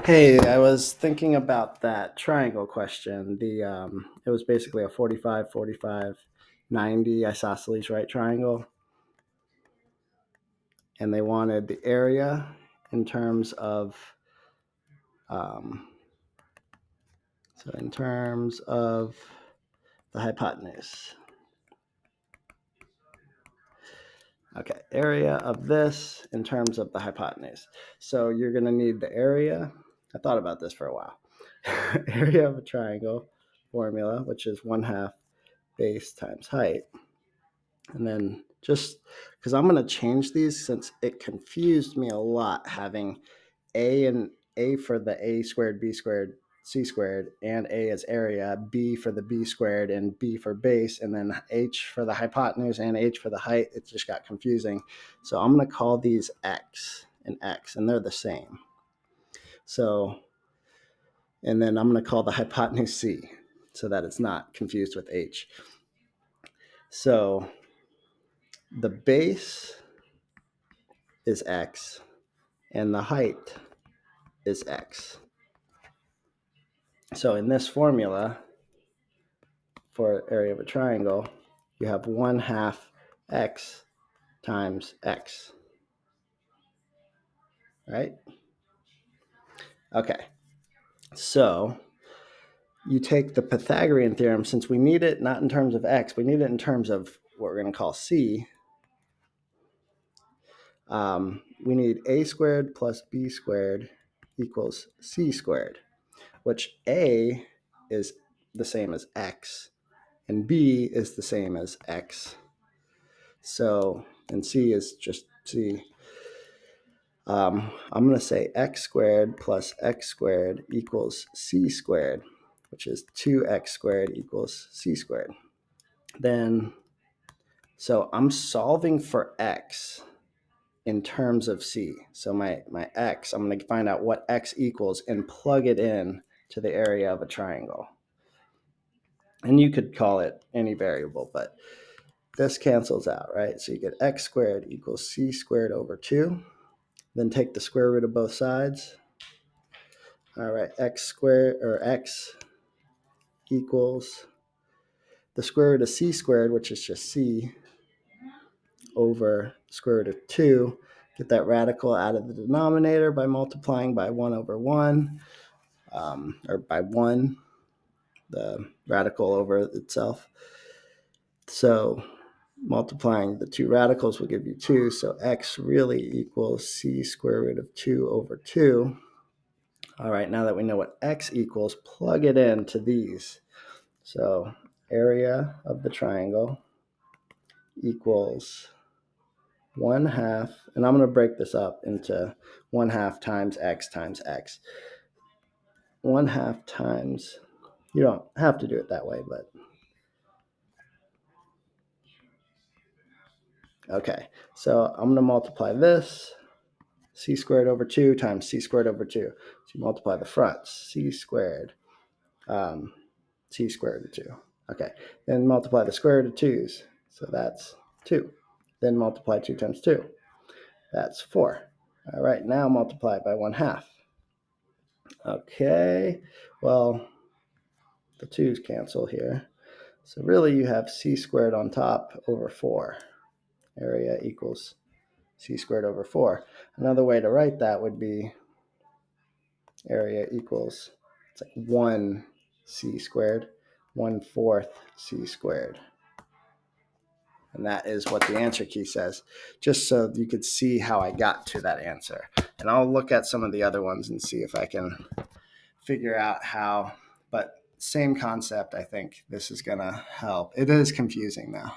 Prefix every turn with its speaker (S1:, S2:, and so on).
S1: Hey, I was thinking about that triangle question. It was basically a 45, 45, 90 isosceles right triangle, and they wanted the area in terms of um, the hypotenuse. Okay, area of this in terms of the hypotenuse. So you're going to need the area. I thought about this for a while. Area of a triangle formula, which is 1/2 base times height. And then just because I'm going to change these since it confused me a lot having A for the A squared, B squared, C squared, and A as area, B for the B squared, and B for base, and then H for the hypotenuse and H for the height. It just got confusing. So I'm going to call these X and X, and they're the same. So, and then I'm going to call the hypotenuse C so that it's not confused with H. So the base is X and the height is X. So in this formula for area of a triangle, you have 1/2 X times X, right? Okay, so you take the Pythagorean theorem, since we need it not in terms of X, we need it in terms of what we're going to call C. We need A squared plus B squared equals C squared, which A is the same as X and B is the same as X. So, and C is just C. I'm going to say X squared plus X squared equals C squared, which is 2X squared equals C squared. Then, so I'm solving for X in terms of C. So my X, I'm going to find out what X equals and plug it in to the area of a triangle. And you could call it any variable, but this cancels out, right? So you get X squared equals C squared over 2. Then take the square root of both sides. All right, X squared or X equals the square root of C squared, which is just C, over square root of 2. Get that radical out of the denominator by multiplying by 1 over 1, or by 1, the radical over itself. So multiplying the two radicals will give you 2. So X really equals C square root of 2 over 2. All right, now that we know what X equals, plug it into these. So area of the triangle equals 1/2, and I'm going to break this up into 1/2 times X times X. 1/2 times, you don't have to do it that way, but okay. So I'm going to multiply this, C squared over 2 times C squared over 2. So you multiply the fronts, C squared, C squared root of 2. Okay, then multiply the square root of 2's. So that's 2. Then multiply 2 times 2. That's 4. All right, now multiply it by 1/2. Okay, well, the 2's cancel here. So really you have C squared on top over 4. Area equals C squared over 4. Another way to write that would be area equals, it's like 1 C squared, 1/4 C squared. And that is what the answer key says, just so you could see how I got to that answer. And I'll look at some of the other ones and see if I can figure out how, but same concept. I think this is going to help. It is confusing though.